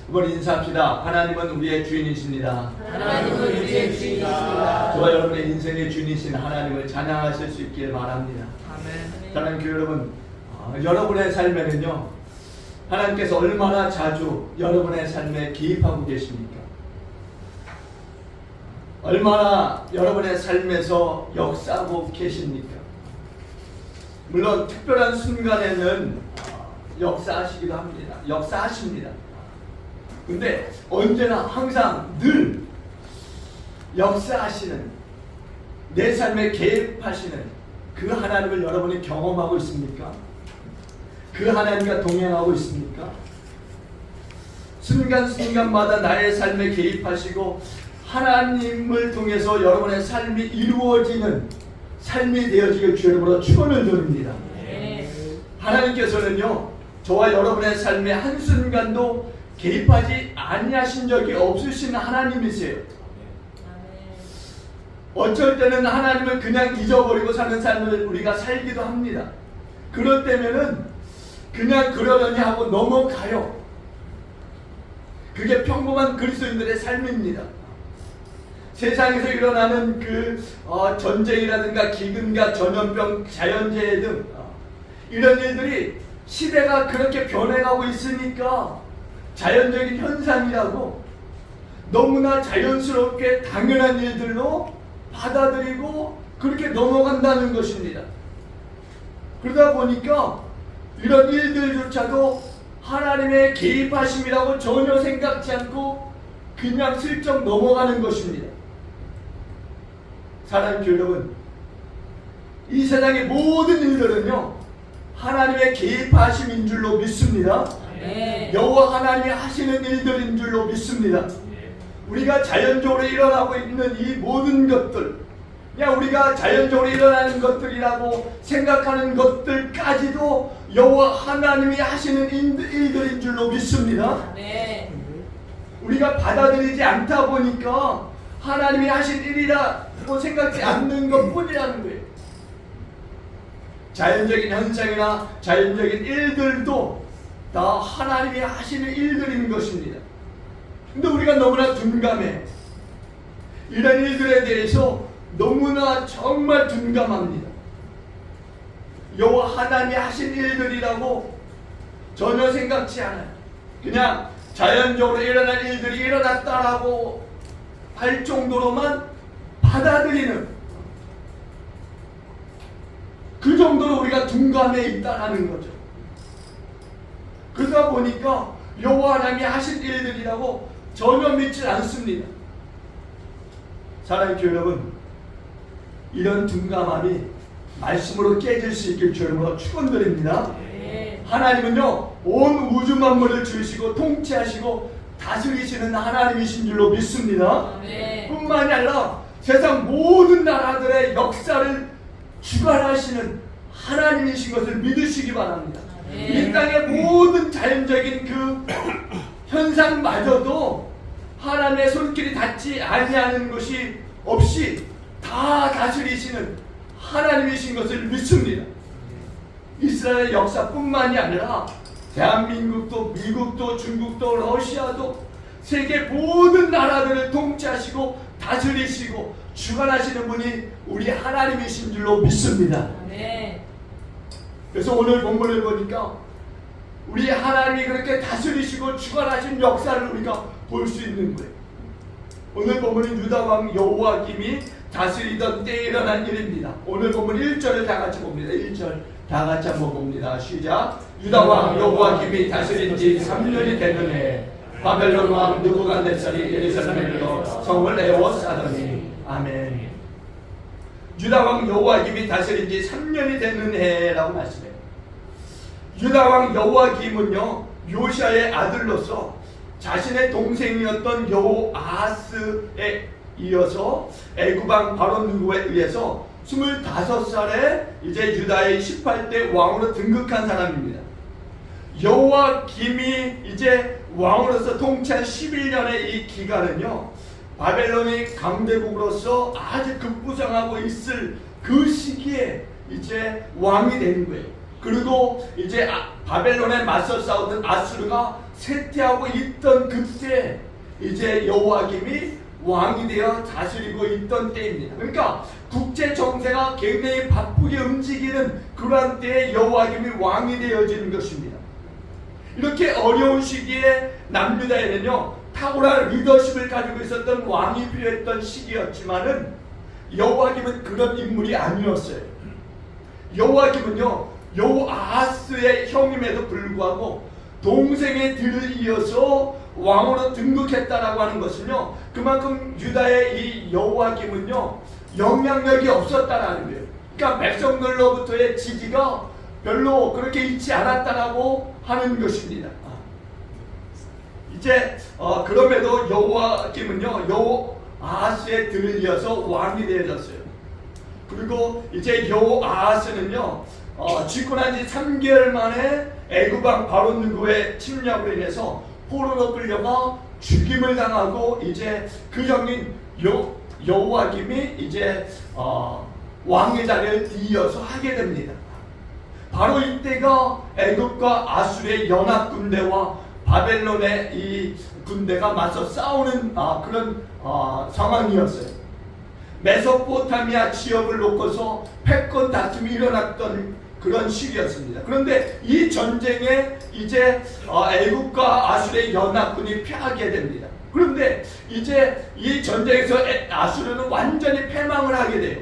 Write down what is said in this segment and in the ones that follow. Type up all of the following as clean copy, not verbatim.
한번 인사합시다. 하나님은 우리의 주인이십니다. 하나님은 우리의 주인이십니다. 저와 여러분의 인생의 주인이신 하나님을 찬양하실 수 있길 바랍니다. 아멘. 사랑하는 교회 여러분, 여러분의 삶에는요, 하나님께서 얼마나 자주 여러분의 삶에 개입하고 계십니까? 얼마나 여러분의 삶에서 역사하고 계십니까? 물론 특별한 순간에는 역사하시기도 합니다. 역사하십니다. 근데 언제나 항상 늘 역사하시는, 내 삶에 개입하시는 그 하나님을 여러분이 경험하고 있습니까? 그 하나님과 동행하고 있습니까? 순간순간마다 나의 삶에 개입하시고 하나님을 통해서 여러분의 삶이 이루어지는 삶이 되어지길 주 이름으로 축원을 드립니다. 하나님께서는요, 저와 여러분의 삶의 한순간도 개입하지 아니하신 적이 없으신 하나님이세요. 어쩔 때는 하나님을 그냥 잊어버리고 사는 삶을 우리가 살기도 합니다. 그럴 때면은 그냥 그러려니 하고 넘어가요. 그게 평범한 그리스도인들의 삶입니다. 세상에서 일어나는 전쟁이라든가 기근과 전염병, 자연재해 등 이런 일들이 시대가 그렇게 변해가고 있으니까 자연적인 현상이라고 너무나 자연스럽게 당연한 일들로 받아들이고 그렇게 넘어간다는 것입니다. 그러다 보니까 이런 일들조차도 하나님의 개입하심이라고 전혀 생각지 않고 그냥 슬쩍 넘어가는 것입니다. 사랑하는 교회 여러분, 이 세상의 모든 일들은요, 하나님의 개입하심인 줄로 믿습니다. 여호와 하나님이 하시는 일들인 줄로 믿습니다. 우리가 자연적으로 일어나고 있는 이 모든 것들, 그냥 우리가 자연적으로 일어나는 것들이라고 생각하는 것들까지도 여호와 하나님이 하시는 일들인 줄로 믿습니다. 우리가 받아들이지 않다 보니까 하나님이 하신 일이라고 생각지 않는 것뿐이라는 거예요. 자연적인 현상이나 자연적인 일들도 다 하나님이 하시는 일들인 것입니다. 근데 우리가 너무나 둔감해. 이런 일들에 대해서 너무나 정말 둔감합니다. 여호와 하나님이 하신 일들이라고 전혀 생각지 않아요. 그냥 자연적으로 일어난 일들이 일어났다라고 할 정도로만 받아들이는, 그 정도로 우리가 둔감해 있다는 거죠. 그러다 보니까 여호와 하나님이 하신 일들이라고 전혀 믿지 않습니다. 사랑하는 교회 여러분, 이런 둔감함이 말씀으로 깨질 수 있길 주 이름으로 축원드립니다. 하나님은요, 온 우주 만물을 주시고 통치하시고 다스리시는 하나님이신 줄로 믿습니다. 뿐만이 아니라 세상 모든 나라들의 역사를 주관하시는 하나님이신 것을 믿으시기 바랍니다. 이 땅의 모든 자연적인 그 현상마저도 하나님의 손길이 닿지 아니하는 것이 없이 다 다스리시는 하나님이신 것을 믿습니다. 이스라엘의 역사뿐만이 아니라 대한민국도, 미국도, 중국도, 러시아도 세계 모든 나라들을 통치하시고 다스리시고 주관하시는 분이 우리 하나님이신 줄로 믿습니다. 그래서 오늘 본문을 보니까 우리 하나님이 그렇게 다스리시고 주관하신 역사를 우리가 볼 수 있는 거예요. 오늘 본문은 유다왕 여호와김이 다스리던 때에 일어난 일입니다. 오늘 본문 1절을 다 같이 봅니다. 1절 다 같이 한번 봅니다. 시작. 유다왕 여호와김이 다스린 지 3년이 되는 해 바벨론 왕 느부갓네살이 예루살렘으로 성을 에워싸더니. 아멘. 유다왕 여호와김이 다스린 지 3년이 되는 해라고 말씀해요. 유다왕 여호와김은요, 요시아의 아들로서 자신의 동생이었던 여호아하스에 이어서 애굽왕 바로 느고에 의해서 25살에 이제 유다의 18대 왕으로 등극한 사람입니다. 여호와김이 이제 왕으로서 통치한 11년의 이 기간은요, 바벨론이 강대국으로서 아주 급부상하고 있을 그 시기에 이제 왕이 되는 거예요. 그리고 이제 바벨론에 맞서 싸우던 아수르가 쇠퇴하고 있던 그때 이제 여호와김이 왕이 되어 다스리고 있던 때입니다. 그러니까 국제 정세가 굉장히 바쁘게 움직이는 그러한 때에 여호와김이 왕이 되어지는 것입니다. 이렇게 어려운 시기에 남유다에는요 탁월한 리더십을 가지고 있었던 왕이 필요했던 시기였지만은 여호와김은 그런 인물이 아니었어요. 여호와김은요 여호아하스의 형임에도 불구하고 동생의 뒤를 이어서 왕으로 등극했다라고 하는 것은요 그만큼 유다의 이 여호와김은요 영향력이 없었다라는 거예요. 그러니까 백성들로부터의 지지가 별로 그렇게 있지 않았다라고 하는 것입니다. 이제 그럼에도 여호와김은요 여호아하스의 뒤를 이어서 왕이 되어졌어요. 그리고 이제 여호아하스는요 집권한 지 3개월 만에 애굽왕 바로 느고의 침략으로 인해서 포로로 끌려가 죽임을 당하고 이제 그 형인 여호와김이 이제 왕의 자리를 이어서 하게 됩니다. 바로 이때가 애굽과 아수르의 연합 군대와 바벨론의 이 군대가 맞서 싸우는 그런 상황이었어요. 메소포타미아 지역을 놓고서 패권 다툼이 일어났던 그런 시기였습니다. 그런데 이 전쟁에 이제 애굽과 아수르의 연합군이 패하게 됩니다. 그런데 이제 이 전쟁에서 아수르는 완전히 패망을 하게 돼요.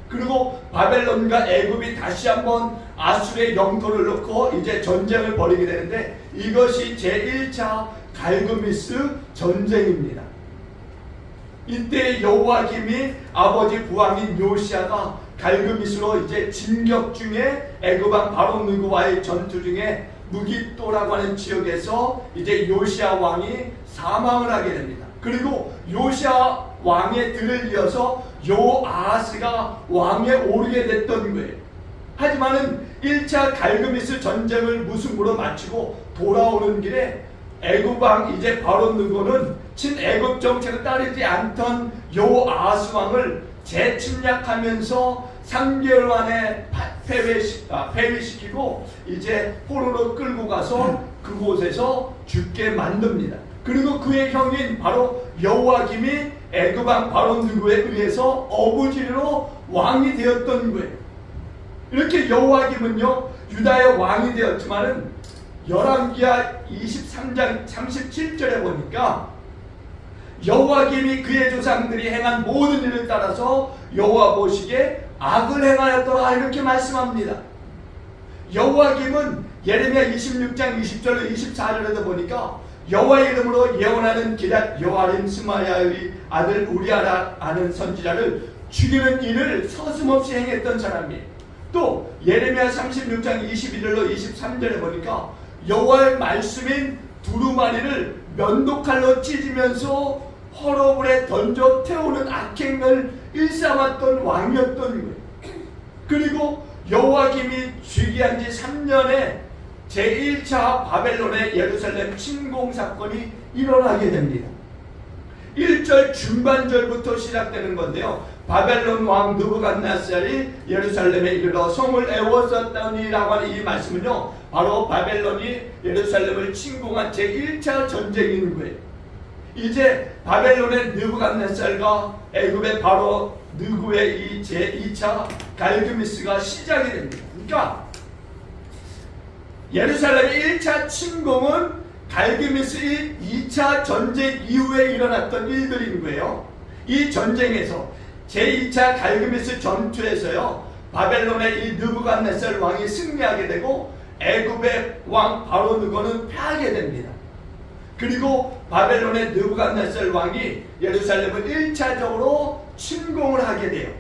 그리고 바벨론과 애굽이 다시 한번 아수르의 영토를 놓고 이제 전쟁을 벌이게 되는데 이것이 제1차 갈그미스 전쟁입니다. 이때 여호와김이 아버지 부왕인 요시아가 갈그미스로 이제 진격 중에 애굽왕 바로 느고와의 전투 중에 무기또라고 하는 지역에서 이제 요시아 왕이 사망을 하게 됩니다. 그리고 요시아 왕의 뒤를 이어서 여호아하스가 왕에 오르게 됐던 거예요. 하지만은 1차 갈그미스 전쟁을 무승부로 마치고 돌아오는 길에 애굽왕 이제 바로 느고는 친애굽 정책을 따르지 않던 여호아하스 왕을 재침략하면서 3개월 만에 폐위시키고 이제 포로로 끌고 가서 그곳에서 죽게 만듭니다. 그리고 그의 형인 바로 여호와김이 애굽왕 바로 느고에 의해서 어부지리로 왕이 되었던 거예요. 이렇게 여호와김은요 유다의 왕이 되었지만은 열왕기하 23장 37절에 보니까 여호와김이 그의 조상들이 행한 모든 일을 따라서 여호와 보시기에 악을 행하였더라 이렇게 말씀합니다. 여호와김은 예레미야 26장 20절로 24절에도 보니까 여호와의 이름으로 예언하는 기랏 여호와림 스마야의 아들 우리아라는 선지자를 죽이는 일을 서슴없이 행했던 사람이에요. 또 예레미야 36장 21절로 23절에 보니까 여호와의 말씀인 두루마리를 면도칼로 찢으면서 허러불에 던져 태우는 악행을 일삼았던 왕이었던 거예요. 그리고 여호와김이 즉위한 지 3년에 제1차 바벨론의 예루살렘 침공 사건이 일어나게 됩니다. 1절 중반절부터 시작되는 건데요. 바벨론 왕 느부갓네살이 예루살렘에 이르러 성을 애웠었다니라고 하는 이 말씀은요 바로 바벨론이 예루살렘을 침공한 제1차 전쟁인 거예요. 이제 바벨론의 느부갓네살과 애굽의 바로 느고의 이 제2차 갈그미스가 시작이 됩니다. 그러니까 예루살렘의 1차 침공은 갈그미스의 2차 전쟁 이후에 일어났던 일들인 거예요. 이 전쟁에서 제2차 갈그미스 전투에서요 바벨론의 이 느부갓네살 왕이 승리하게 되고 애굽의 왕 바로 느고는 패하게 됩니다. 그리고 바벨론의 느부갓네살 왕이 예루살렘을 1차적으로 침공을 하게 돼요.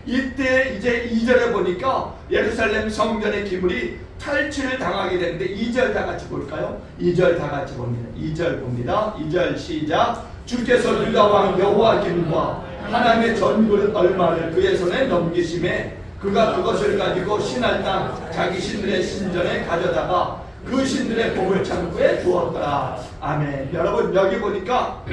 이때 이제 2절에 보니까 예루살렘 성전의 기물이 탈취를 당하게 되는데 2절 다 같이 볼까요? 2절 다 같이 봅니다. 2절 봅니다. 2절 시작. 주께서 유다 왕 여호와김과 하나님의 전군 얼마를 그의 손에 넘기심에 그가 그것을 가지고 신할 땅 자기 신들의 신전에 가져다가 그 신들의 보물 창고에 주었더라. 아멘. 여러분 여기 보니까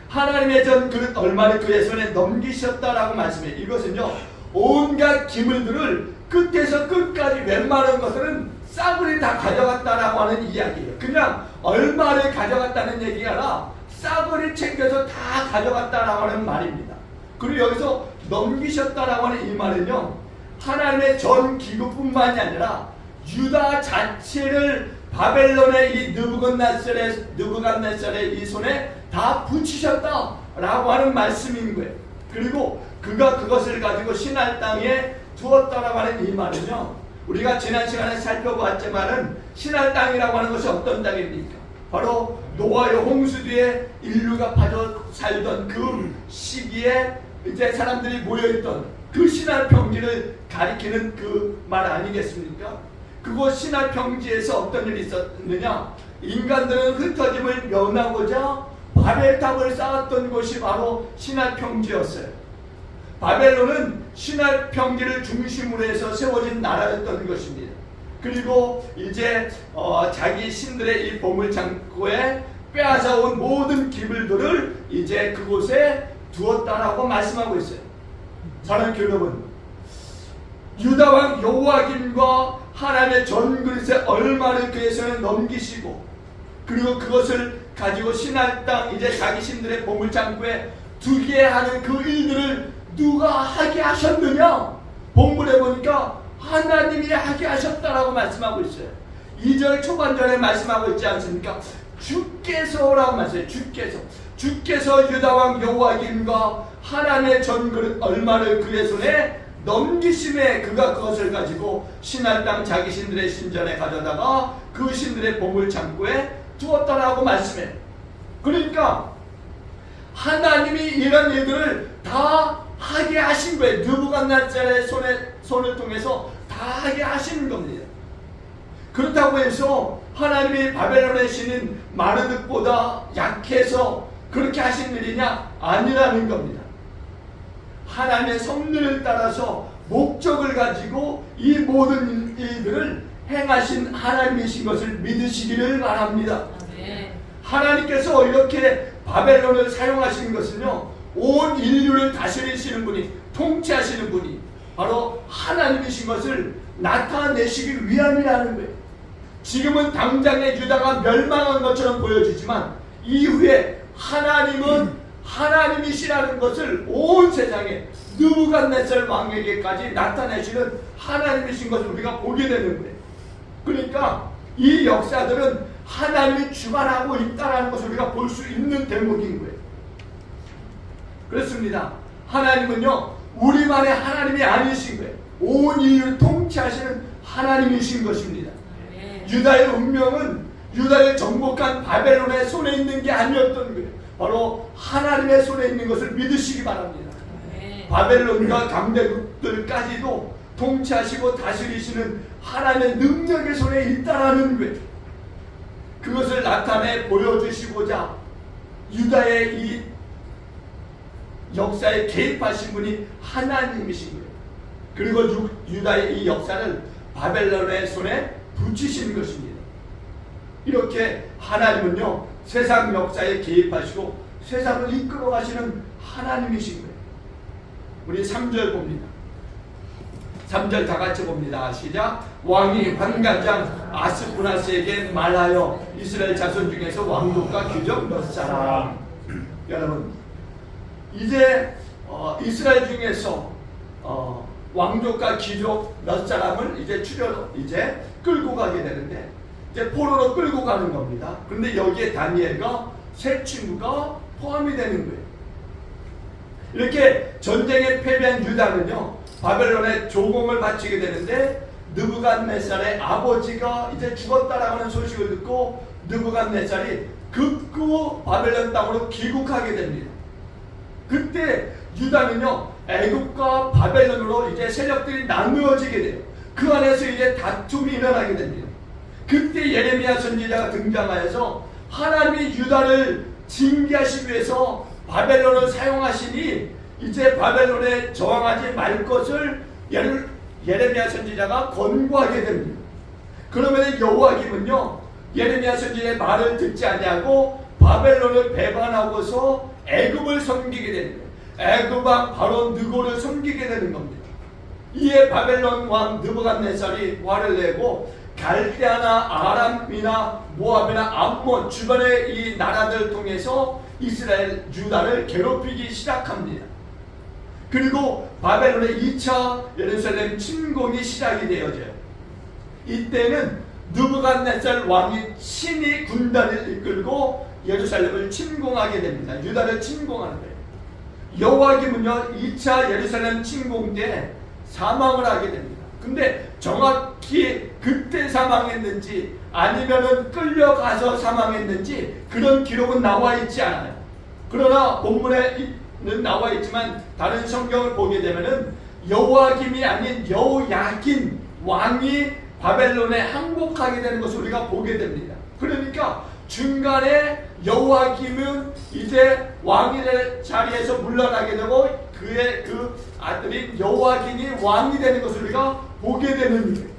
하나님의 전 그릇 얼마를 그의 손에 넘기셨다라고 말씀해요. 이것은요 온갖 기물들을 끝에서 끝까지 웬만한 것들은 싸구리 다 가져갔다라고 하는 이야기예요. 그냥 얼마를 가져갔다는 얘기가 아니라 싸구리 챙겨서 다 가져갔다라고 하는 말입니다. 그리고 여기서 넘기셨다라고 하는 이 말은요, 하나님의 전 기구뿐만이 아니라 유다 자체를 바벨론의 이 느부갓네살의 이 손에 다 붙이셨다라고 하는 말씀인 거예요. 그리고 그가 그것을 가지고 시날 땅에 두었다라고 하는 이 말은요, 우리가 지난 시간에 살펴보았지만은 시날 땅이라고 하는 것이 어떤 땅입니까? 바로 노아의 홍수 뒤에 인류가 빠져 살던 그 시기에 이제 사람들이 모여있던 그 시날 평지를 가리키는 그 말 아니겠습니까? 그곳 시날 평지에서 어떤 일이 있었느냐? 인간들은 흩어짐을 면하고자 바벨탑을 쌓았던 곳이 바로 시날 평지였어요. 바벨론은 시날 평지를 중심으로 해서 세워진 나라였던 것입니다. 그리고 이제 자기 신들의 이 보물 창고에 빼앗아온 모든 기물들을 이제 그곳에 두었다라고 말씀하고 있어요. 사랑하는 여러분, 유다 왕 요아김과 하나님의 전그릇에 얼마를 그에서는 넘기시고, 그리고 그것을 가지고 시날 땅 이제 자기 신들의 보물 창고에 두게 하는 그 일들을 누가 하게 하셨느냐? 본문에 보니까 하나님이 하게 하셨다라고 말씀하고 있어요. 2절 초반절에 말씀하고 있지 않습니까? 주께서라고 말씀해요. 주께서 유다왕 요아김과 하나님의 전그릇 얼마를 그의 손에 넘기심에 그가 그것을 가지고 시날 땅 자기 신들의 신전에 가져다가 그 신들의 보물 창고에 두었다라고 말씀해요. 그러니까 하나님이 이런 일들을 다 하게 하신 거예요. 느부갓네살의 손을 통해서 다 하게 하시는 겁니다. 그렇다고 해서 하나님이 바벨론의 신인 마르득보다 약해서 그렇게 하신 일이냐? 아니라는 겁니다. 하나님의 섭리를 따라서 목적을 가지고 이 모든 일들을 행하신 하나님이신 것을 믿으시기를 바랍니다. 하나님께서 이렇게 바벨론을 사용하시는 것은요, 온 인류를 다스리시는 분이, 통치하시는 분이 바로 하나님이신 것을 나타내시기 위함이라는 거예요. 지금은 당장의 유다가 멸망한 것처럼 보여지지만 이후에 하나님은 하나님이시라는 것을 온 세상에 느부갓네살 왕에게까지 나타내시는 하나님이신 것을 우리가 보게 되는 거예요. 그러니까 이 역사들은 하나님이 주관하고 있다는 것을 우리가 볼 수 있는 대목인 거예요. 그렇습니다. 하나님은요, 우리만의 하나님이 아니신 거예요. 온 인류를 통치하시는 하나님이신 것입니다. 유다의 운명은 유다를 정복한 바벨론의 손에 있는 게 아니었던 거예요. 바로 하나님의 손에 있는 것을 믿으시기 바랍니다. 바벨론과 강대국들까지도 통치하시고 다스리시는 하나님의 능력의 손에 있다라는 거예요. 그것을 나타내 보여주시고자 유다의 이 역사에 개입하신 분이 하나님이신 거예요. 그리고 유다의 이 역사를 바벨론의 손에 붙이신 것입니다. 이렇게 하나님은요, 세상 역사에 개입하시고 세상을 이끌어 가시는 하나님이신 거예요. 우리 3절 봅니다. 3절 다 같이 봅니다. 시작. 왕이 환관장 아스푸나스에게 말하여 이스라엘 자손 중에서 왕족과 귀족 몇 사람. 여러분, 이제 이스라엘 중에서 왕족과 귀족 몇 사람을 이제 끌고 가게 되는데, 이제 포로로 끌고 가는 겁니다. 그런데 여기에 다니엘과 세 친구가 포함이 되는 거예요. 이렇게 전쟁에 패배한 유다는요, 바벨론에 조공을 바치게 되는데, 느부갓네살의 아버지가 이제 죽었다라고 하는 소식을 듣고 느부갓네살이 급구 바벨론 땅으로 귀국하게 됩니다. 그때 유다는요, 애굽과 바벨론으로 이제 세력들이 나누어지게 돼요. 그 안에서 이제 다툼이 일어나게 됩니다. 그때 예레미야 선지자가 등장하여서 하나님이 유다를 징계하시기 위해서 바벨론을 사용하시니 이제 바벨론에 저항하지 말 것을 예레미야 선지자가 권고하게 됩니다. 그러면 여호와김은요, 예레미야 선지자의 말을 듣지 아니하고 바벨론을 배반하고서 애굽을 섬기게 됩니다. 애굽 왕 바로 느고를 섬기게 되는 겁니다. 이에 바벨론 왕 느부갓네살이 화를 내고 갈대아나 아람이나 모압이나 암몬 주변의 이 나라들 통해서 이스라엘 유다를 괴롭히기 시작합니다. 그리고 바벨론의 2차 예루살렘 침공이 시작이 되어져요. 이때는 느부갓네살 왕이 친히 군단을 이끌고 예루살렘을 침공하게 됩니다. 유다를 침공하는 거예요. 여호와김은요 2차 예루살렘 침공 때 사망을 하게 됩니다. 근데 정확히 그때 사망했는지 아니면은 끌려가서 사망했는지 그런 기록은 나와 있지 않아요. 그러나 본문에는 나와 있지만 다른 성경을 보게 되면은 여호와김이 아닌 여호야긴 왕이 바벨론에 항복하게 되는 것을 우리가 보게 됩니다. 그러니까 중간에 여호와김은 이제 왕이 될 자리에서 물러나게 되고 그의 그 아들인 여호야긴이 왕이 되는 것을 우리가 보게 되는 거예요.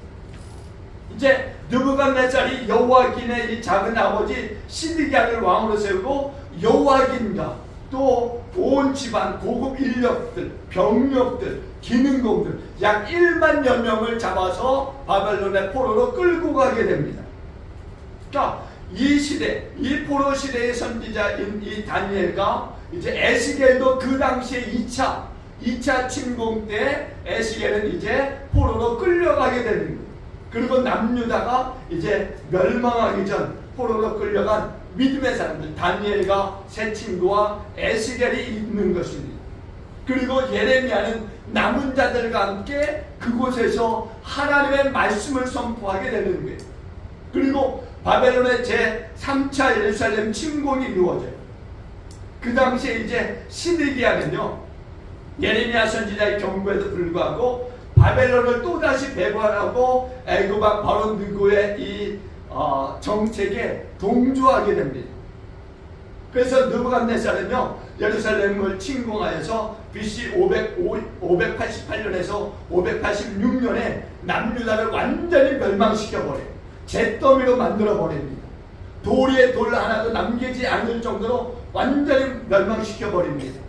이제 느부갓네살이 여호야긴의 이 작은 아버지 시드기야를 왕으로 세우고 여호야긴과 또 온 집안 고급 인력들, 병력들, 기능공들 약 1만여 명을 잡아서 바벨론의 포로로 끌고 가게 됩니다. 그러니까 이 시대, 이 포로 시대의 선지자인 이 다니엘과 이제 에스겔도 그 당시에 2차 침공 때 에스겔은 이제 포로로 끌려가게 되는 거예요. 그리고 남유다가 이제 멸망하기 전 포로로 끌려간 믿음의 사람들 다니엘과 세 친구와 에스겔이 있는 것입니다. 그리고 예레미야는 남은 자들과 함께 그곳에서 하나님의 말씀을 선포하게 되는 거예요. 그리고 바벨론의 제3차 예루살렘 침공이 이루어져요. 그 당시에 이제 시드기야는요 예레미야 선지자의 경고에도 불구하고 바벨론을 또다시 배반하고 애굽 왕 바로 느고의 이 정책에 동조하게 됩니다. 그래서 느부갓네살은요 예루살렘을 침공하여서 BC 588년에서 586년에 남유다를 완전히 멸망시켜버려요. 잿더미로 만들어버립니다. 돌 위에 돌 하나도 남기지 않을 정도로 완전히 멸망시켜버립니다.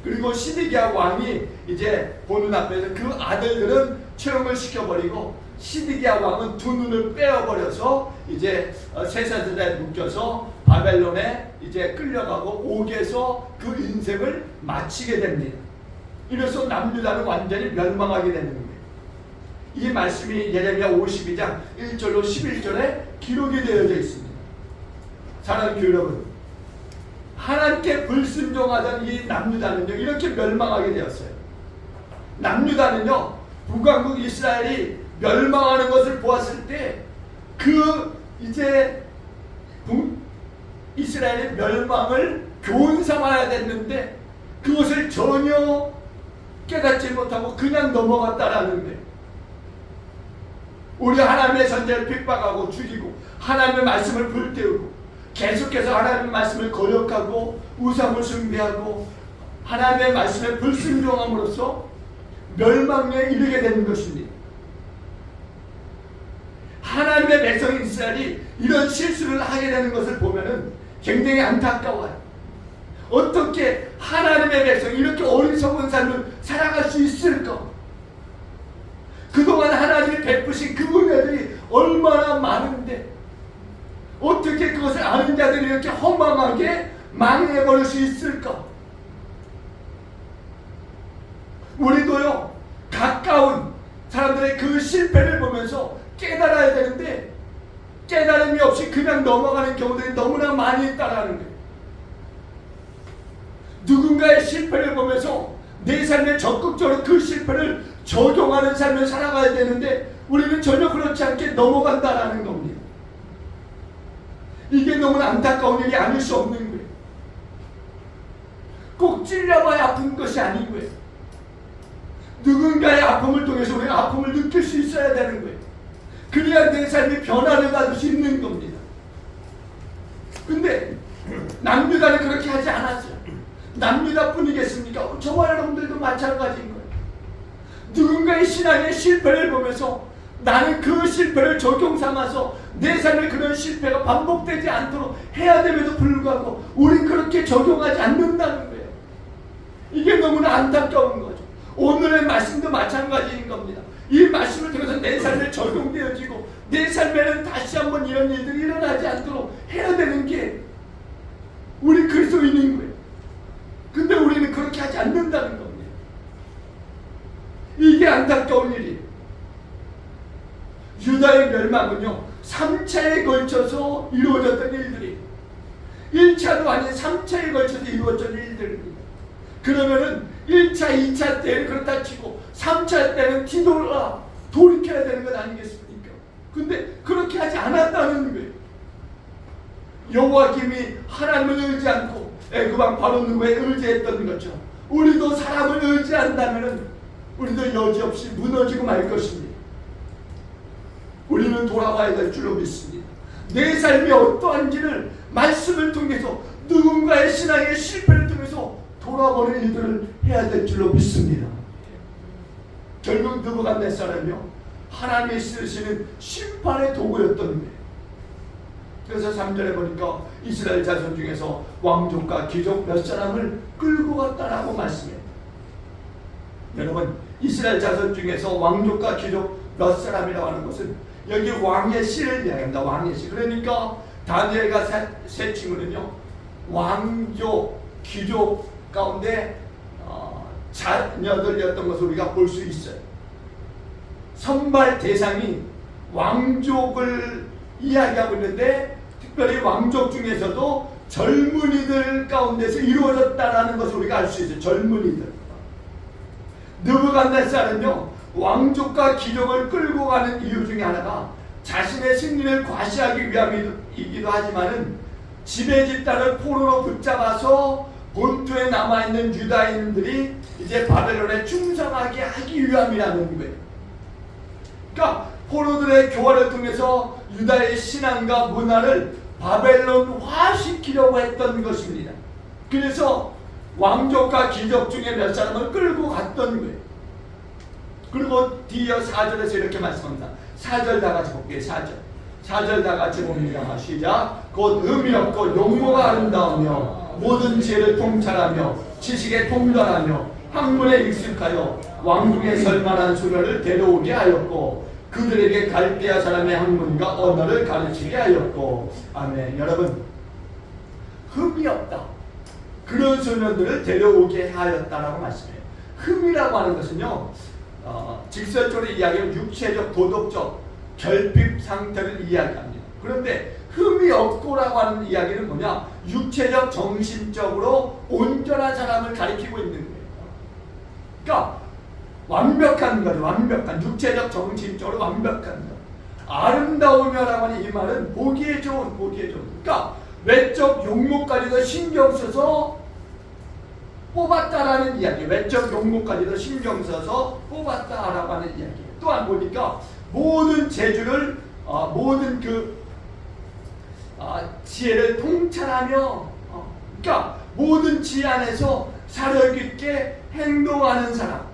그리고 시드기야 왕이 이제 보는 앞에서 그 아들들은 처형을 시켜버리고 시드기야 왕은 두 눈을 빼어버려서 이제 쇠사슬에 묶여서 바벨론에 이제 끌려가고 옥에서 그 인생을 마치게 됩니다. 이래서 남유다는 완전히 멸망하게 되는 거예요. 이 말씀이 예레미야 52장 1절로 11절에 기록이 되어져 있습니다. 사랑하는 교회 여러분, 하나님께 불순종하던 이 남유다는요 이렇게 멸망하게 되었어요. 남유다는요 북왕국 이스라엘이 멸망하는 것을 보았을 때 그 이제 이스라엘의 멸망을 교훈 삼아야 됐는데 그것을 전혀 깨닫지 못하고 그냥 넘어갔다라는 거예요. 우리 하나님의 선제를 핍박하고 죽이고 하나님의 말씀을 불태우고 계속해서 하나님의 말씀을 거역하고 우상을 숭배하고 하나님의 말씀에 불순종함으로써 멸망에 이르게 되는 것입니다. 하나님의 백성 이스라엘이 이런 실수를 하게 되는 것을 보면은 굉장히 안타까워요. 어떻게 하나님의 백성이 이렇게 어리석은 삶을 살아갈 수 있을까? 그동안 하나님이 베푸신 그 은혜들이 얼마나 많은데 어떻게 그것을 아는 자들이 이렇게 허망하게 망해버릴 수 있을까? 우리도요 가까운 사람들의 그 실패를 보면서 깨달아야 되는데 깨달음이 없이 그냥 넘어가는 경우들이 너무나 많이 있다라는 거예요. 누군가의 실패를 보면서 내 삶에 적극적으로 그 실패를 적용하는 삶을 살아가야 되는데 우리는 전혀 그렇지 않게 넘어간다라는 겁니다. 이게 너무나 안타까운 일이 아닐 수 없는 거예요. 꼭 찔려봐야 아픈 것이 아닌 거예요. 누군가의 아픔을 통해서 우리가 아픔을 느낄 수 있어야 되는 거예요. 그래야 내 삶이 변화를 받을 수 있는 겁니다. 근데 남유다는 그렇게 하지 않았어요. 남유다뿐이겠습니까? 저와 여러분들도 마찬가지인 거예요. 누군가의 신앙의 실패를 보면서 나는 그 실패를 적용 삼아서 내 삶에 그런 실패가 반복되지 않도록 해야 됨에도 불구하고 우린 그렇게 적용하지 않는다는 거예요. 이게 너무나 안타까운 거죠. 오늘의 말씀도 마찬가지인 겁니다. 이 말씀을 통해서 내 삶에 적용되어지고 내 삶에는 다시 한번 이런 일들이 일어나지 않도록 해야 되는 게 우리 그리스도인인 거예요. 근데 우리는 그렇게 하지 않는다는 겁니다. 이게 안타까운 일이에요. 유다의 멸망은요 3차에 걸쳐서 이루어졌던 일들이 1차도 아닌 3차에 걸쳐서 이루어졌던 일들입니다. 그러면은 1차, 2차 때는 그렇다 치고 3차 때는 뒤돌아 돌이켜야 되는 것 아니겠습니까? 근데 그렇게 하지 않았다는 거예요. 여호와김이 하나님을 의지 않고 애굽왕 바로 누구에 의지했던 것처럼 우리도 사람을 의지한다면은 우리도 여지없이 무너지고 말 것입니다. 우리는 돌아와야 될 줄로 믿습니다. 내 삶이 어떠한지를 말씀을 통해서 누군가의 신앙의 실패를 통해서 돌아보는 일들을 해야 될 줄로 믿습니다. 결국 느부갓네살은요 하나님이 쓰시는 심판의 도구였던 거예요. 그래서 3절에 보니까 이스라엘 자손 중에서 왕족과 귀족 몇 사람을 끌고 갔다라고 말씀해요. 여러분 이스라엘 자손 중에서 왕족과 귀족 몇 사람이라고 하는 것은 여기 왕의 씨를 이야기합니다. 왕의 씨. 그러니까 다니엘과 세 친구는요 왕족, 귀족 가운데 자녀들이었던 것을 우리가 볼 수 있어요. 선발 대상이 왕족을 이야기하고 있는데 특별히 왕족 중에서도 젊은이들 가운데서 이루어졌다라는 것을 우리가 알 수 있어요. 젊은이들. 느부갓네살은요 왕족과 귀족을 끌고 가는 이유 중에 하나가 자신의 승리를 과시하기 위함이기도 하지만은 지배 집단을 포로로 붙잡아서 본토에 남아있는 유다인들이 이제 바벨론에 충성하게 하기 위함이라는 거예요. 그러니까 포로들의 교화를 통해서 유다의 신앙과 문화를 바벨론화시키려고 했던 것입니다. 그래서 왕족과 귀족 중에 몇 사람을 끌고 갔던 거예요. 그리고 뒤이어 4절에서 이렇게 말씀합니다. 4절 다 같이 볼게요. 4절 다 같이 봅니다. 시작. 곧 의미 없고 용모가 아름다우며 모든 지혜를 통찰하며 지식에 통달하며 학문에 익숙하여 왕궁에 설만한 수련을 데려오게 하였고 그들에게 갈대아 사람의 학문과 언어를 가르치게 하였고. 아멘. 여러분 흠이 없다. 그런 소년들을 데려오게 하였다라고 말씀해요. 흠이라고 하는 것은요 직설적으로 이야기하면 육체적, 도덕적 결핍 상태를 이야기합니다. 그런데 흠이 없고라고 하는 이야기는 뭐냐? 육체적, 정신적으로 온전한 사람을 가리키고 있는 거예요. 그러니까 완벽한 거죠. 완벽한 육체적, 정신적으로 완벽한 것. 아름다우며라고 하는 이 말은 보기에 좋은. 그러니까 외적 용모까지도 신경 써서 뽑았다라는 이야기. 외적 용모까지도 신경 써서 뽑았다라고 하는 이야기. 또한 보니까 모든 재주를 모든 지혜를 통찰하며 그러니까 모든 지혜 안에서 사려 깊게 행동하는 사람.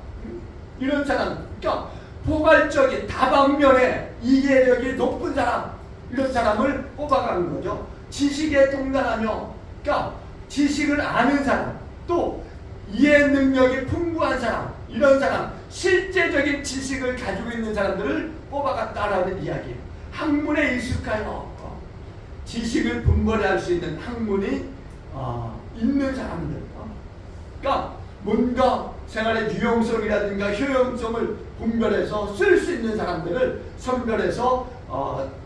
이런 사람. 그러니까 포괄적인 다방면에 이해력이 높은 사람. 이런 사람을 뽑아가는 거죠. 지식에 통달하며 그러니까 지식을 아는 사람. 또 이해 능력이 풍부한 사람. 이런 사람. 실제적인 지식을 가지고 있는 사람들을 뽑아갔다라는 이야기예요. 학문에 익숙하여 지식을 분별할 수 있는 학문이 있는 사람들. 그러니까 뭔가 생활의 유용성이라든가 효용성을 분별해서 쓸 수 있는 사람들을 선별해서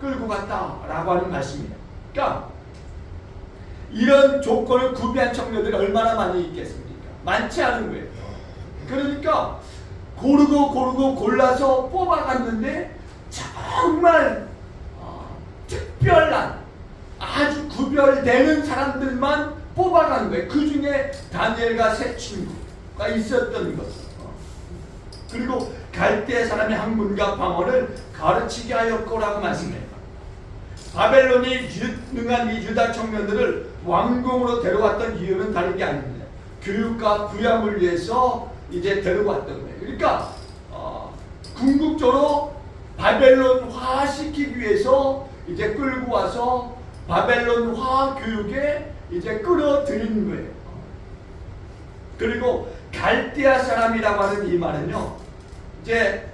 끌고 갔다라고 하는 말씀입니다. 그러니까 이런 조건을 구비한 청년들이 얼마나 많이 있겠습니까? 많지 않은 거예요. 그러니까 고르고 골라서 뽑아갔는데 정말 특별한 아주 구별되는 사람들만 뽑아간 거예요. 그 중에 다니엘과 세 친구가 있었던 거죠. 그리고 갈대아 사람의 학문과 방언을 가르치게 하였고라고 말씀해요. 바벨론이 유능한 이 유다 청년들을 왕궁으로 데려왔던 이유는 다른 게 아닙니다. 교육과 부양을 위해서 이제 데려왔던 거예요. 그러니까 궁극적으로 바벨론화시키기 위해서 이제 끌고 와서 바벨론화 교육에 이제 끌어들인 거예요. 그리고 갈대아 사람이라고 하는 이 말은요, 이제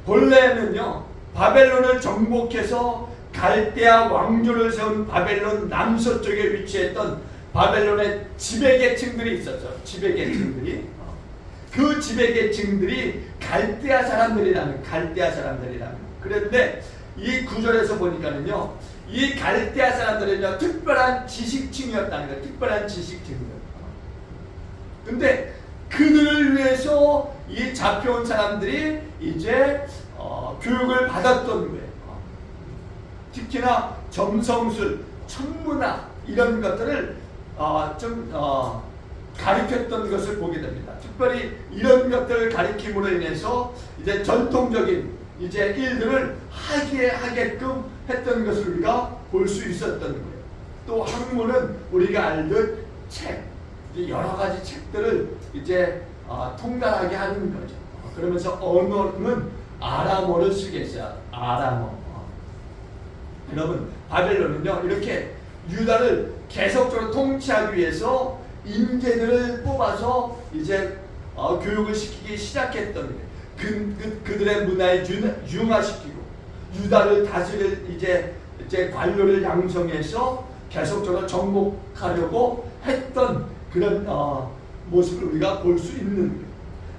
본래는요 바벨론을 정복해서 갈대아 왕조를 세운 바벨론 남서쪽에 위치했던 바벨론의 지배계층들이 있었죠. 지배계층들이. 그 지배계층들이 갈대아 사람들이라는. 그런데 이 구절에서 보니까는요, 이 갈대아 사람들은요, 특별한 지식층이었다는 거예요. 특별한 지식층이요. 근데 그들을 위해서 이 잡혀온 사람들이 이제 교육을 받았던 거예요. 특히나 점성술, 천문학 이런 것들을 가르쳤던 것을 보게 됩니다. 특별히 이런 것들을 가르침으로 인해서 이제 전통적인 이제 일들을 하게끔 했던 것을 우리가 볼 수 있었던 거예요. 또 학문은 우리가 알듯 책, 여러 가지 책들을 이제 통달하게 하는 거죠. 그러면서 언어는 아람어를 쓰게 했어요. 아람어. 여러분, 바벨론은요, 이렇게 유다를 계속적으로 통치하기 위해서 인재들을 뽑아서 이제 교육을 시키기 시작했던 거예요. 그들의 문화에 융화시키고 유다를 다스릴 이제 관료를 양성해서 계속적으로 정복하려고 했던 그런 모습을 우리가 볼 수 있는 거예요.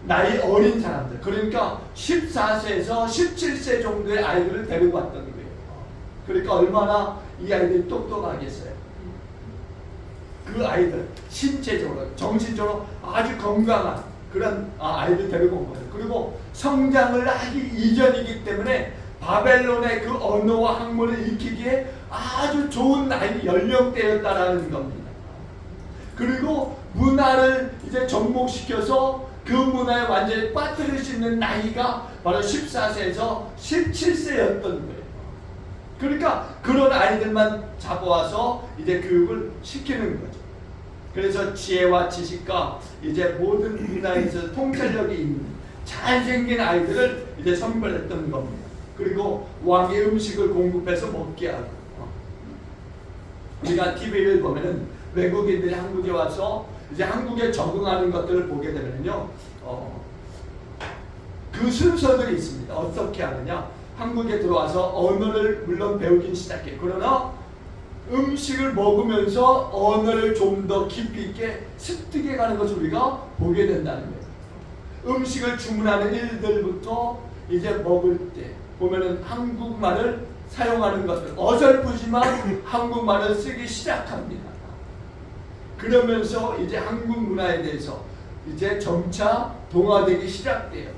나이 어린 사람들, 그러니까 14세에서 17세 정도의 아이들을 데리고 왔던 거예요. 그러니까 얼마나 이 아이들이 똑똑하겠어요. 그 아이들 신체적으로, 정신적으로 아주 건강한 그런 아이들 데리고 온 거예요. 그리고 성장을 하기 이전이기 때문에 바벨론의 그 언어와 학문을 익히기에 아주 좋은 나이 연령대였다라는 겁니다. 그리고 문화를 이제 접목시켜서 그 문화에 완전히 빠뜨릴 수 있는 나이가 바로 14세에서 17세였던 거예요. 그러니까 그런 아이들만 잡아와서 이제 교육을 시키는 거죠. 그래서 지혜와 지식과 이제 모든 문화에서 통찰력이 있는 잘생긴 아이들을 이제 선별했던 겁니다. 그리고 왕의 음식을 공급해서 먹게 하고, 우리가 TV를 보면은 외국인들이 한국에 와서 이제 한국에 적응하는 것들을 보게 되면요, 그 순서들이 있습니다. 어떻게 하느냐? 한국에 들어와서 언어를 물론 배우긴 시작해. 그러나 음식을 먹으면서 언어를 좀 더 깊이 있게 습득해 가는 것을 우리가 보게 된다는 거예요. 음식을 주문하는 일들부터 이제 먹을 때 보면은 한국말을 사용하는 것들, 어설프지만 한국말을 쓰기 시작합니다. 그러면서 이제 한국 문화에 대해서 이제 점차 동화되기 시작돼요.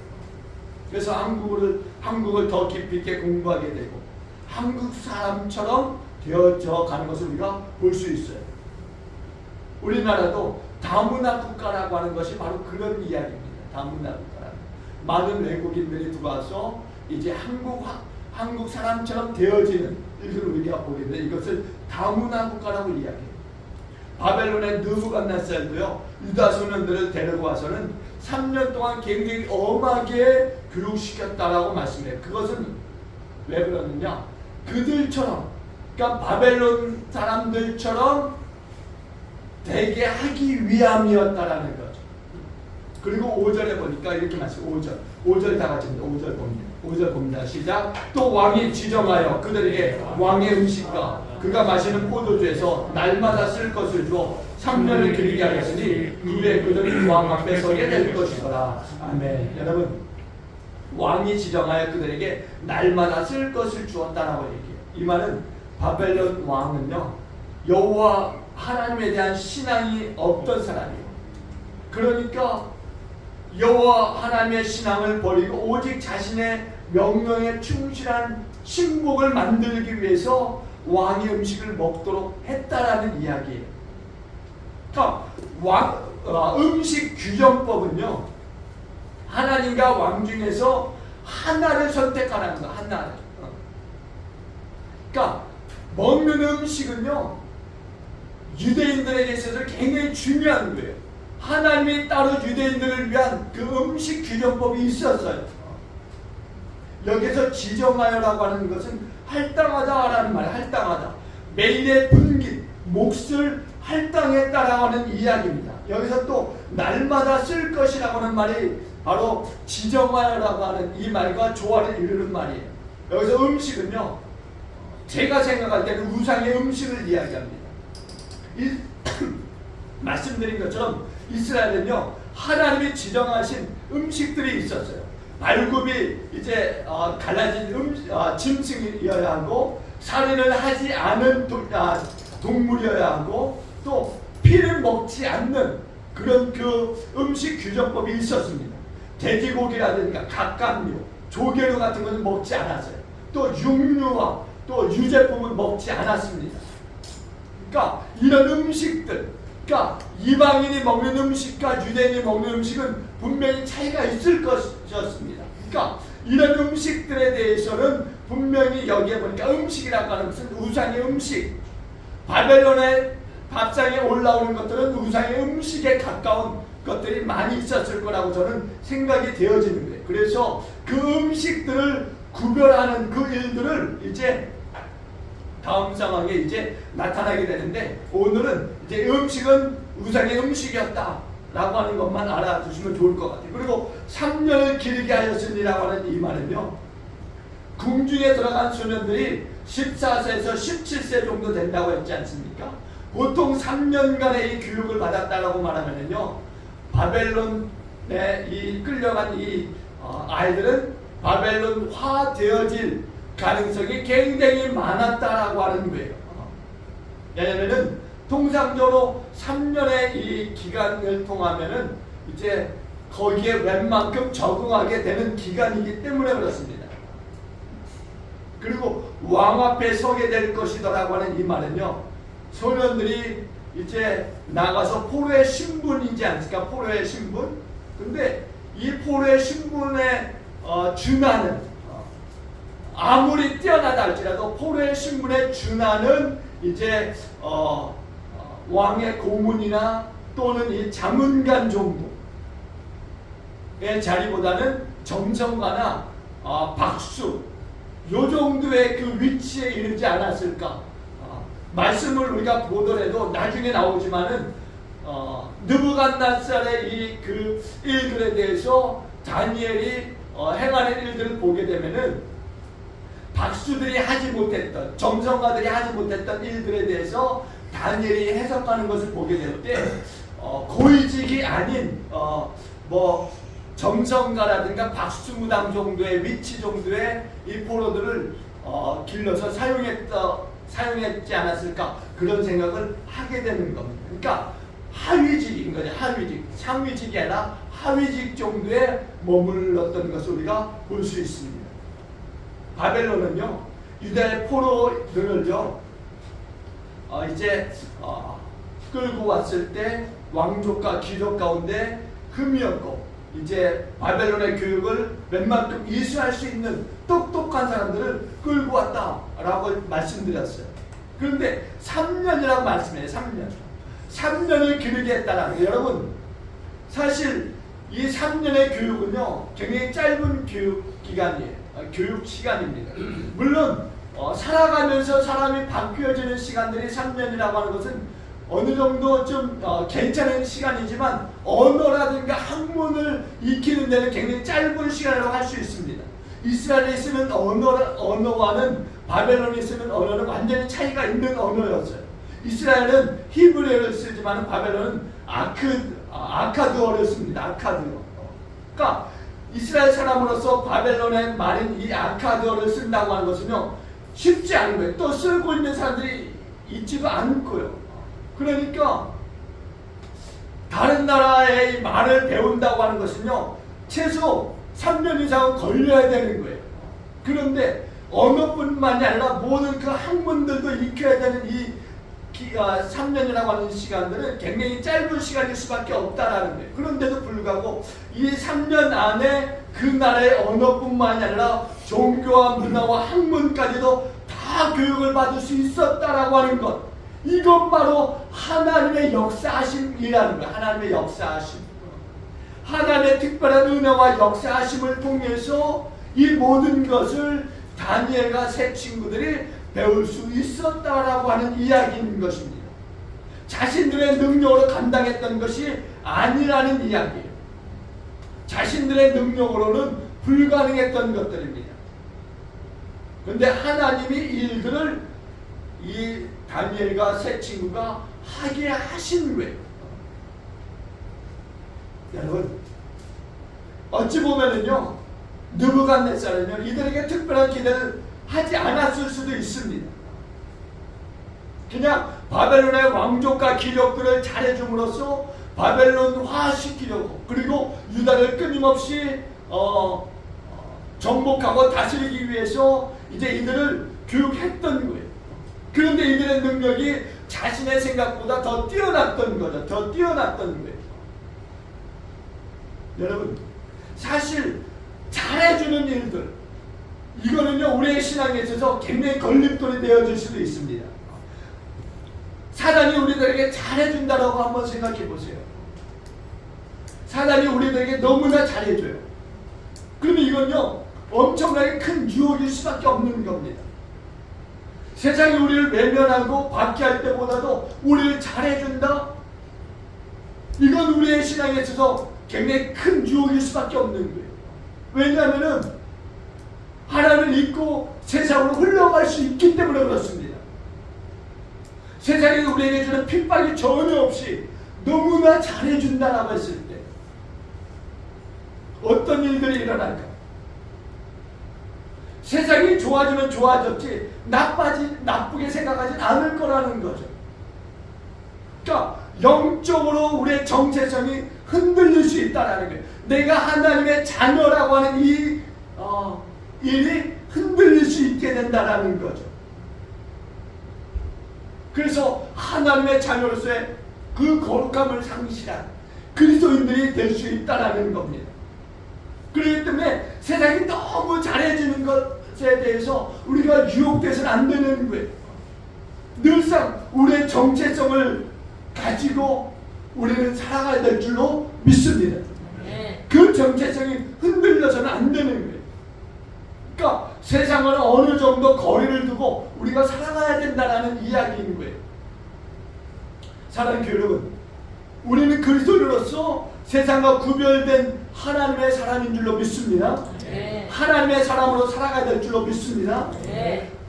그래서 한국을 더 깊이 있게 공부하게 되고 한국 사람처럼 되어져 가는 것을 우리가 볼 수 있어요. 우리나라도 다문화 국가라고 하는 것이 바로 그런 이야기입니다. 다문화 국가라는. 많은 외국인들이 들어와서 이제 한국 사람처럼 되어지는 일을 우리가 보게 돼. 이것을 다문화 국가라고 이야기해요. 바벨론의 느부갓네살도요, 유다 소년들을 데리고 와서는 3년 동안 굉장히 엄하게 교육시켰다라고 말씀해요. 그것은 왜 그러느냐? 그들처럼, 그러니까 바벨론 사람들처럼 되게 하기 위함이었다라는 거죠. 그리고 5절에 보니까 이렇게 말씀해요. 5절 다 같이 5절 봅니다. 5절 봅니다. 시작. 또 왕이 지정하여 그들에게 왕의 음식과 그가 마시는 포도주에서 날마다 쓸 것을 주어 3년을 길게 하였으니 이에 그들이 왕 앞에 서게 될 것이더라. 아멘. 여러분, 왕이 지정하여 그들에게 날마다 쓸 것을 주었다라고 얘기해요. 이 말은 바벨론 왕은요, 여호와 하나님에 대한 신앙이 없던 사람이에요. 그러니까 여호와 하나님의 신앙을 버리고 오직 자신의 명령에 충실한 신복을 만들기 위해서 왕의 음식을 먹도록 했다라는 이야기예요. 그러니까 음식 규정법은요, 하나님과 왕 중에서 하나를 선택하라는 거야. 하나를. 그러니까 먹는 음식은요, 유대인들에게 있어서 굉장히 중요한 거예요. 하나님이 따로 유대인들을 위한 그 음식 규정법이 있었어요. 여기서 지정하여라고 하는 것은 할당하다라는 말이에요. 할당하다. 매일의 분깃, 몫을 할당했다라고 하는 이야기입니다. 여기서 또 날마다 쓸 것이라고 하는 말이 바로 지정하여라고 하는 이 말과 조화를 이루는 말이에요. 여기서 음식은요, 제가 생각할 때는 우상의 음식을 이야기합니다. 말씀드린 것처럼 이스라엘은요, 하나님이 지정하신 음식들이 있었어요. 발굽이 이제 갈라진 짐승이어야 하고, 살인을 하지 않은 동물이어야 하고, 또 피를 먹지 않는 그런 그 음식 규정법이 있었습니다. 돼지고기라든가 각각류, 조개류 같은 것은 먹지 않았어요. 또 육류와 또 유제품은 먹지 않았습니다. 그러니까 이런 음식들, 그러니까 이방인이 먹는 음식과 유대인이 먹는 음식은 분명히 차이가 있을 것이었습니다. 그러니까 이런 음식들에 대해서는 분명히 여기에 보니까 음식이라고 하는 것은 우상의 음식, 바벨론의 밥상에 올라오는 것들은 우상의 음식에 가까운 것들이 많이 있었을 거라고 저는 생각이 되어지는 거예요. 그래서 그 음식들을 구별하는 그 일들을 이제 다음 상황에 이제 나타나게 되는데, 오늘은 이제 음식은 우상의 음식이었다라고 하는 것만 알아두시면 좋을 것 같아요. 그리고 3년을 기르게 하였으니라고 하는 이 말은요, 궁중에 들어간 소년들이 14세에서 17세 정도 된다고 했지 않습니까? 보통 3년간의 이 교육을 받았다라고 말하면요, 바벨론에 이 끌려간 이 아이들은 바벨론화 되어질 가능성이 굉장히 많았다라고 하는 거예요. 왜냐면은 통상적으로 3년의 이 기간을 통하면은 이제 거기에 웬만큼 적응하게 되는 기간이기 때문에 그렇습니다. 그리고 왕 앞에 서게 될 것이더라고 하는 이 말은요, 소년들이 이제 나가서 포로의 신분이지 않습니까? 포로의 신분. 근데 이 포로의 신분에 준하는, 아무리 뛰어나다 할지라도 포로의 신분에 준하는 이제 왕의 고문이나 또는 이 자문관 정도의 자리보다는 점성가나 박수, 요 정도의 그 위치에 이르지 않았을까? 말씀을 우리가 보더라도 나중에 나오지만은 느부갓네살의 이 그 일들에 대해서 다니엘이 행하는 일들을 보게 되면은 박수들이 하지 못했던, 점성가들이 하지 못했던 일들에 대해서 다니엘이 해석하는 것을 보게 될 때 고위직이 아닌 뭐 점성가라든가 박수무당 정도의 위치 정도의 이 포로들을 길러서 사용했지 않았을까, 그런 생각을 하게 되는 겁니다. 그러니까 하위직인 거죠. 하위직, 상위직이 아니라 하위직 정도에 머물렀던 것을 우리가 볼 수 있습니다. 바벨론은요, 유다의 포로들을요 이제 끌고 왔을 때 왕족과 귀족 가운데 흠이었고, 이제 바벨론의 교육을 웬만큼 이수할 수 있는 똑똑한 사람들을 끌고 왔다라고 말씀드렸어요. 그런데 3년이라고 말씀해요. 3년을 기르게 했다라는 거예요. 여러분, 사실 이 3년의 교육은요, 굉장히 짧은 교육 기간이에요. 교육 시간입니다. 물론 살아가면서 사람이 바뀌어지는 시간들이 3년이라고 하는 것은 어느 정도 좀 괜찮은 시간이지만, 언어라든가 학문을 익히는 데는 굉장히 짧은 시간이라고 할 수 있습니다. 이스라엘에 쓰는 언어와는 바벨론에 쓰는 언어는 완전히 차이가 있는 언어였어요. 이스라엘은 히브리어를 쓰지만 바벨론은 아카드어를 씁니다. 아카드어. 그러니까 이스라엘 사람으로서 바벨론의 말인 이 아카드어를 쓴다고 하는 것은요, 쉽지 않은 거예요. 또 쓰고 있는 사람들이 있지도 않고요. 그러니까 다른 나라의 말을 배운다고 하는 것은요, 최소 3년 이상은 걸려야 되는 거예요. 그런데 언어뿐만이 아니라 모든 그 학문들도 익혀야 되는 이 3년이라고 하는 시간들은 굉장히 짧은 시간일 수밖에 없다라는 거예요. 그런데도 불구하고 이 3년 안에 그 나라의 언어뿐만이 아니라 종교와 문화와 학문까지도 다 교육을 받을 수 있었다라고 하는 것, 이것 바로 하나님의 역사하심이라는 거예요. 하나님의 역사하심, 하나님의 특별한 은혜와 역사하심을 통해서 이 모든 것을 다니엘과 세 친구들이 배울 수 있었다라고 하는 이야기인 것입니다. 자신들의 능력으로 감당했던 것이 아니라는 이야기예요. 자신들의 능력으로는 불가능했던 것들입니다. 그런데 하나님이 일들을 이 다니엘과 세 친구가 하게 하신 거예요. 여러분, 어찌 보면은요, 느부갓네살은요 이들에게 특별한 기대를 하지 않았을 수도 있습니다. 그냥 바벨론의 왕족과 기력들을 잘해줌으로써 바벨론화시키려고, 그리고 유다를 끊임없이 정복하고 다스리기 위해서 이제 이들을 교육했던 거예요. 그런데 이들의 능력이 자신의 생각보다 더 뛰어났던 거죠. 더 뛰어났던 거예요. 여러분, 사실 잘해주는 일들, 이거는요 우리의 신앙에 있어서 굉장히 걸림돌이 되어질 수도 있습니다. 사단이 우리들에게 잘해준다라고 한번 생각해 보세요. 사단이 우리들에게 너무나 잘해줘요. 그러면 이건요 엄청나게 큰 유혹일 수밖에 없는 겁니다. 세상이 우리를 외면하고 박해할 때보다도 우리를 잘해준다? 이건 우리의 신앙에 있어서 굉장히 큰 유혹일 수밖에 없는 거예요. 왜냐하면 하나님을 믿고 세상으로 흘러갈 수 있기 때문에 그렇습니다. 세상이 우리에게 주는 핍박이 전혀 없이 너무나 잘해준다라고 했을 때 어떤 일들이 일어날까? 세상이 좋아지면 좋아졌지 나쁘게 생각하진 않을 거라는 거죠. 그러니까 영적으로 우리의 정체성이 흔들릴 수 있다는 거예요. 내가 하나님의 자녀라고 하는 이 일이 흔들릴 수 있게 된다는 거죠. 그래서 하나님의 자녀로서의 그 거룩함을 상실한 그리스도인들이 될 수 있다는 겁니다. 그렇기 때문에 세상이 너무 잘해지는 것에 대해서 우리가 유혹돼서는 안 되는 거예요. 늘상 우리의 정체성을 가지고 우리는 살아가야 될 줄로 믿습니다. 그 정체성이 흔들려서는 안 되는 거예요. 그러니까 세상과는 어느 정도 거리를 두고 우리가 살아가야 된다는 이야기인 거예요. 사랑하는 여러분, 우리는 그리스도인으로서 세상과 구별된 하나님의 사람인 줄로 믿습니다. 하나님의 사람으로 살아가야 될 줄로 믿습니다.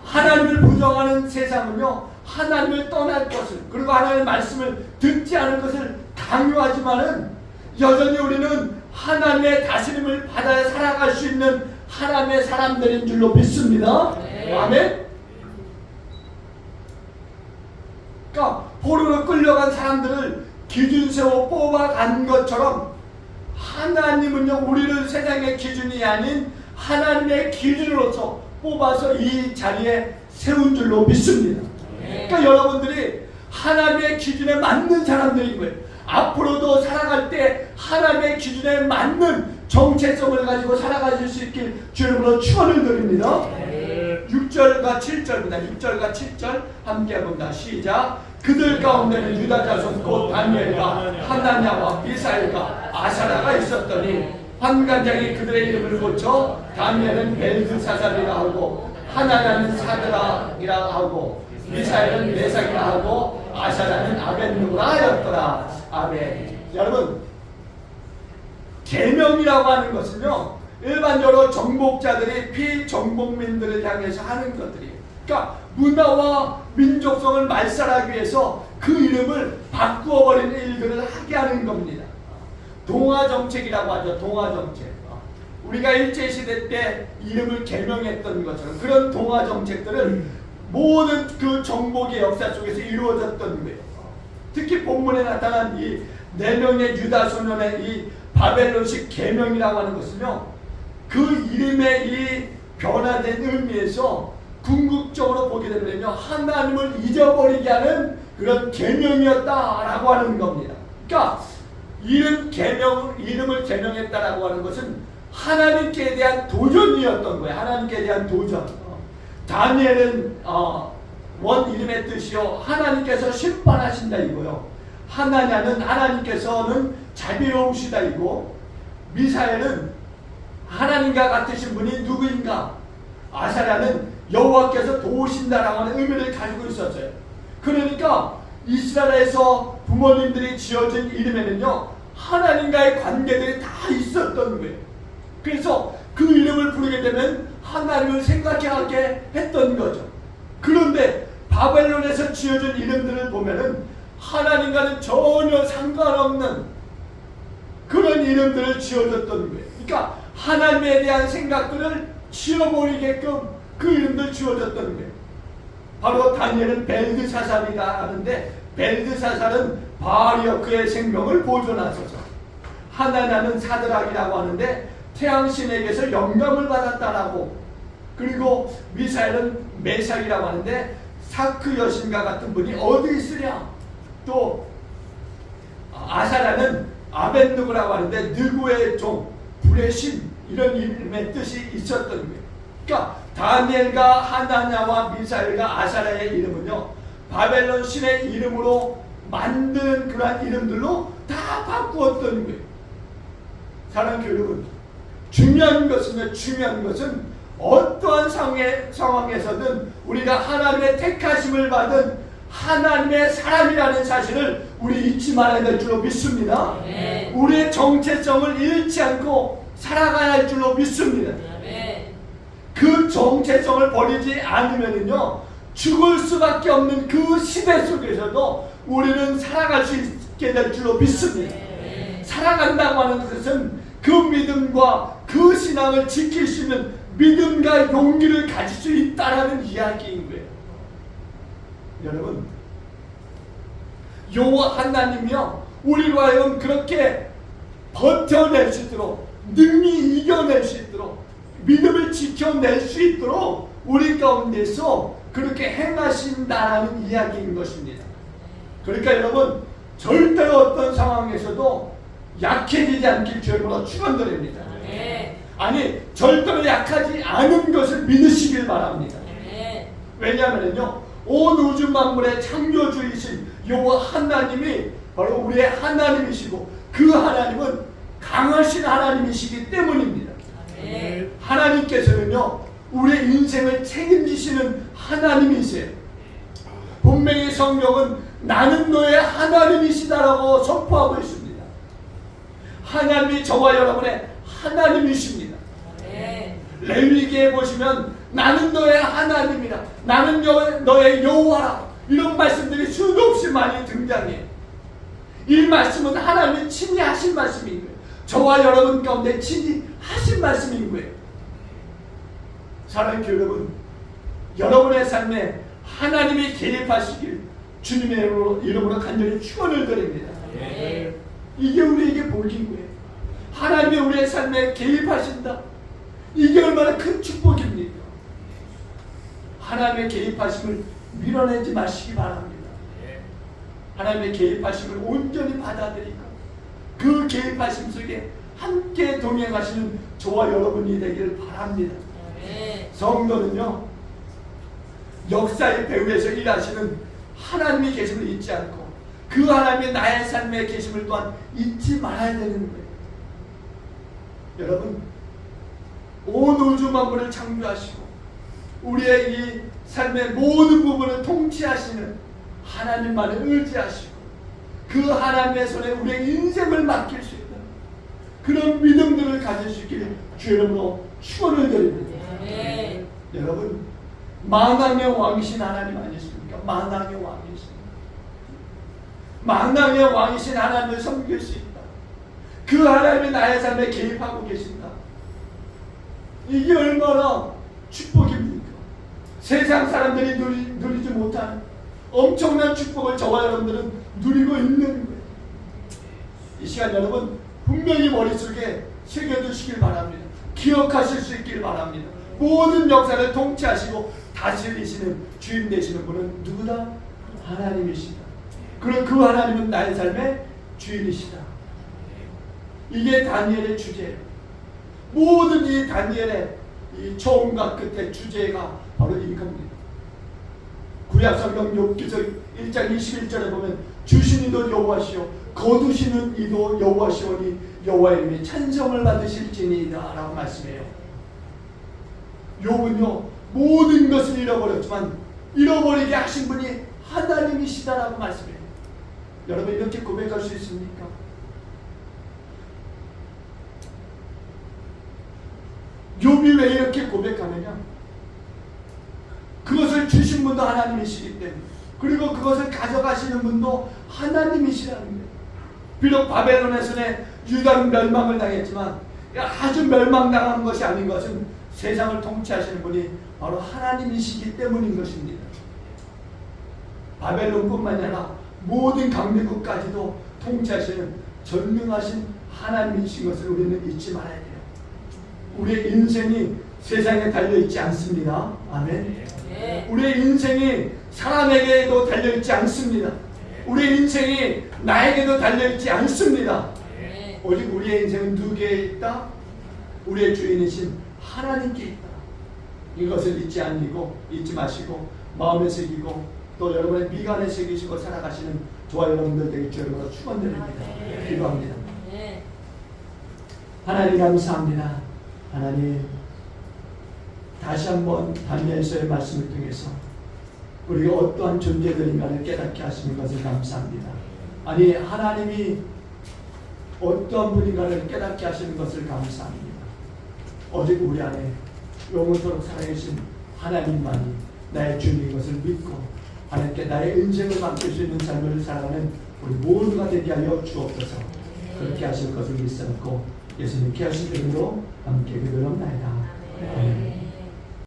하나님을 부정하는 세상은요 하나님을 떠날 것을, 그리고 하나님의 말씀을 듣지 않을 것을 강요하지만은 여전히 우리는 하나님의 다스림을 받아 살아갈 수 있는 하나님의 사람들인 줄로 믿습니다. 아멘. 그러니까 포로로 끌려간 사람들을 기준 세워 뽑아간 것처럼 하나님은요 우리를 세상의 기준이 아닌 하나님의 기준으로서 뽑아서 이 자리에 세운 줄로 믿습니다. 그러니까 여러분들이 하나님의 기준에 맞는 사람들인 거예요. 앞으로도 살아갈 때 하나님의 기준에 맞는 정체성을 가지고 살아가실 수 있길 주님으로 축원을 드립니다. 6절과 7절입니다. 6절과 7절 함께 해본다. 시작. 그들 가운데는 유다 자손 곧 다니엘과 하나냐와 미사엘과 아사라가 있었더니 환관장이 그들의 이름을 고쳐 다니엘은 벨드사살이라 하고 하나냐는 사드락이라 하고 미사엘은 메삭이라 하고 아사라는 아벤누라 하였더라. 아멘. 여러분, 계명이라고 하는 것은요 일반적으로 정복자들이 피정복민들을 향해서 하는 것들이에요. 그러니까 문화와 민족성을 말살하기 위해서 그 이름을 바꾸어버리는 일들을 하게 하는 겁니다. 동화정책이라고 하죠. 동화정책. 우리가 일제시대 때 이름을 개명했던 것처럼 그런 동화정책들을 모든 그 정복의 역사 속에서 이루어졌던 거예요. 특히 본문에 나타난 이 4명의 유다 소년의 이 바벨론식 계명이라고 하는 것은요 그 이름의 이 변화된 의미에서 궁극적으로 보게 되면요 하나님을 잊어버리게 하는 그런 계명이었다라고 하는 겁니다. 그러니까 이름을 계명했다라고 하는 것은 하나님께 대한 도전이었던 거예요. 하나님께 대한 도전. 다니엘은 원 이름의 뜻이요 하나님께서 심판하신다 이거요. 하나냐는 하나님께서는 자비로우시다 이고, 미사엘은 하나님과 같으신 분이 누구인가, 아사랴는 여호와께서 도우신다라고 하는 의미를 가지고 있었어요. 그러니까 이스라엘에서 부모님들이 지어진 이름에는요 하나님과의 관계들이 다 있었던 거예요. 그래서 그 이름을 부르게 되면 하나님을 생각하게 했던 거죠. 그런데 바벨론에서 지어진 이름들을 보면은 하나님과는 전혀 상관없는 그런 이름들을 지어줬던 거예요. 그러니까 하나님에 대한 생각들을 지워버리게끔 그 이름들 지어줬던 거예요. 바로 다니엘은 벨드사살이다 하는데, 벨드사살은 바알이여 그의 생명을 보존하소서. 하나냐는 사드락이라고 하는데 태양신에게서 영감을 받았다라고, 그리고 미사엘은 메삭이라고 하는데 사크 여신과 같은 분이 어디 있으랴. 또 아사라는 아벤누고라고 하는데 느고의 종, 불의 신, 이런 이름의 뜻이 있었던 거예요. 그러니까 다니엘과 하나냐와 미사엘과 아사라의 이름은요, 바벨론 신의 이름으로 만든 그러한 이름들로 다 바꾸었던 거예요. 사랑하는 여러분, 중요한 것은 어떠한 상황에서든 우리가 하나님의 택하심을 받은 하나님의 사람이라는 사실을 우리 잊지 말아야 될 줄로 믿습니다. 네. 우리의 정체성을 잃지 않고 살아가야 할 줄로 믿습니다. 네. 그 정체성을 버리지 않으면요, 죽을 수밖에 없는 그 시대 속에서도 우리는 살아갈 수 있게 될 줄로 믿습니다. 네. 살아간다고 하는 것은 그 믿음과 그 신앙을 지킬 수 있는 믿음과 용기를 가질 수 있다라는 이야기인 거예요. 여러분, 여호와 하나님이요, 우리로 하여금 그렇게 버텨낼 수 있도록, 능히 이겨낼 수 있도록, 믿음을 지켜낼 수 있도록 우리 가운데서 그렇게 행하신다라는 이야기인 것입니다. 그러니까 여러분, 절대로 어떤 상황에서도 약해지지 않길 주님으로 축원드립니다. 네. 아니, 절대로 약하지 않은 것을 믿으시길 바랍니다. 네. 왜냐하면요, 온 우주 만물의 창조주이신 여호와 하나님이 바로 우리의 하나님이시고, 그 하나님은 강하신 하나님이시기 때문입니다. 네. 하나님께서는요, 우리의 인생을 책임지시는 하나님이세요. 분명히 성경은 나는 너의 하나님이시다라고 선포하고 있습니다. 하나님이 저와 여러분의 하나님이십니다. 네. 레위기에 보시면 나는 너의 하나님이라, 나는 너의 여호와라, 이런 말씀들이 수도 없이 많이 등장해요. 이 말씀은 하나님이 친히 하신 말씀인 거예요. 저와 여러분 가운데 친히 하신 말씀인 거예요. 사랑하는 여러분, 여러분의 삶에 하나님이 개입하시길 주님의 이름으로 간절히 축원을 드립니다. 네. 이게 우리에게 복인 거예요. 하나님이 우리의 삶에 개입하신다. 이게 얼마나 큰 축복입니까? 하나님의 개입하심을 밀어내지 마시기 바랍니다. 하나님의 개입하심을 온전히 받아들이고 그 개입하심 속에 함께 동행하시는 저와 여러분이 되기를 바랍니다. 네. 성도는요, 역사의 배후에서 일하시는 하나님이 계심을 잊지 않고 그 하나님의 나의 삶에 계심을 또한 잊지 말아야 되는 거예요. 여러분, 온 우주 만물을 창조하시고 우리의 이 삶의 모든 부분을 통치하시는 하나님만을 의지하시고 그 하나님의 손에 우리의 인생을 맡길 수 있는 그런 믿음들을 가질 수 있기를 주 이름으로 축원을 드립니다. 네. 여러분, 만왕의 왕이신 하나님 아니십니까? 만왕의 왕이신, 만왕의 왕이신 하나님을 섬길 수 있다. 그 하나님이 나의 삶에 개입하고 계신다. 이게 얼마나 축복입니까? 세상 사람들이 누리지 못하는 엄청난 축복을 저와 여러분들은 누리고 있는 거예요. 이 시간 여러분, 분명히 머릿속에 새겨두시길 바랍니다. 기억하실 수 있길 바랍니다. 모든 역사를 통치하시고 다스리시는 주인 되시는 분은 누구다? 하나님이시다. 그리고 그 하나님은 나의 삶의 주인이시다. 이게 다니엘의 주제예요. 모든 이 다니엘의 이 처음과 끝의 주제가 바로 이겁니다. 구약성경 욥기서 1장 21절에 보면 주신 이도 여호와시요 거두시는 이도 여호와시오니 여호와의 이름이 찬송을 받으실지니이다 라고 말씀해요. 욥은요, 모든 것을 잃어버렸지만 잃어버리게 하신 분이 하나님이시다라고 말씀해요. 여러분, 이렇게 고백할 수 있습니까? 욥이 왜 이렇게 고백하느냐? 그것을 주신 분도 하나님이시기 때문에, 그리고 그것을 가져가시는 분도 하나님이시라는 거예요. 비록 바벨론의 손에 유다는 멸망을 당했지만 아주 멸망당한 것이 아닌 것은 세상을 통치하시는 분이 바로 하나님이시기 때문인 것입니다. 바벨론뿐만이 아니라 모든 강대국까지도 통치하시는 전능하신 하나님이신 것을 우리는 잊지 말아야 돼요. 우리의 인생이 세상에 달려있지 않습니다. 아멘. 네. 우리의 인생이 사람에게도 달려있지 않습니다. 우리의 인생이 나에게도 달려있지 않습니다. 네. 오직 우리의 인생은 누구에게 있다? 우리의 주인이신 하나님께 있다. 이것을 잊지 마시고 마음에 새기고 또 여러분의 미간에 새기시고 살아가시는 저와 여러분들 되게 주여로 축원드립니다. 기도합니다. 네. 하나님 감사합니다. 하나님 다시 한번 다니엘서의 말씀을 통해서 우리가 어떠한 존재들인가를 깨닫게 하시는 것을 감사합니다. 아니 하나님이 어떠한 분인가를 깨닫게 하시는 것을 감사합니다. 오직 우리 안에 영원토록 살아계신 하나님만이 나의 주님인 것을 믿고 하나님께 나의 인생을 맡길 수 있는 삶을 살아가는 우리 모두가 되게 하여 주옵소서. 그렇게 하실 것을 믿습고 예수님께 하신 이름으로 함께 기도합나이다. 네.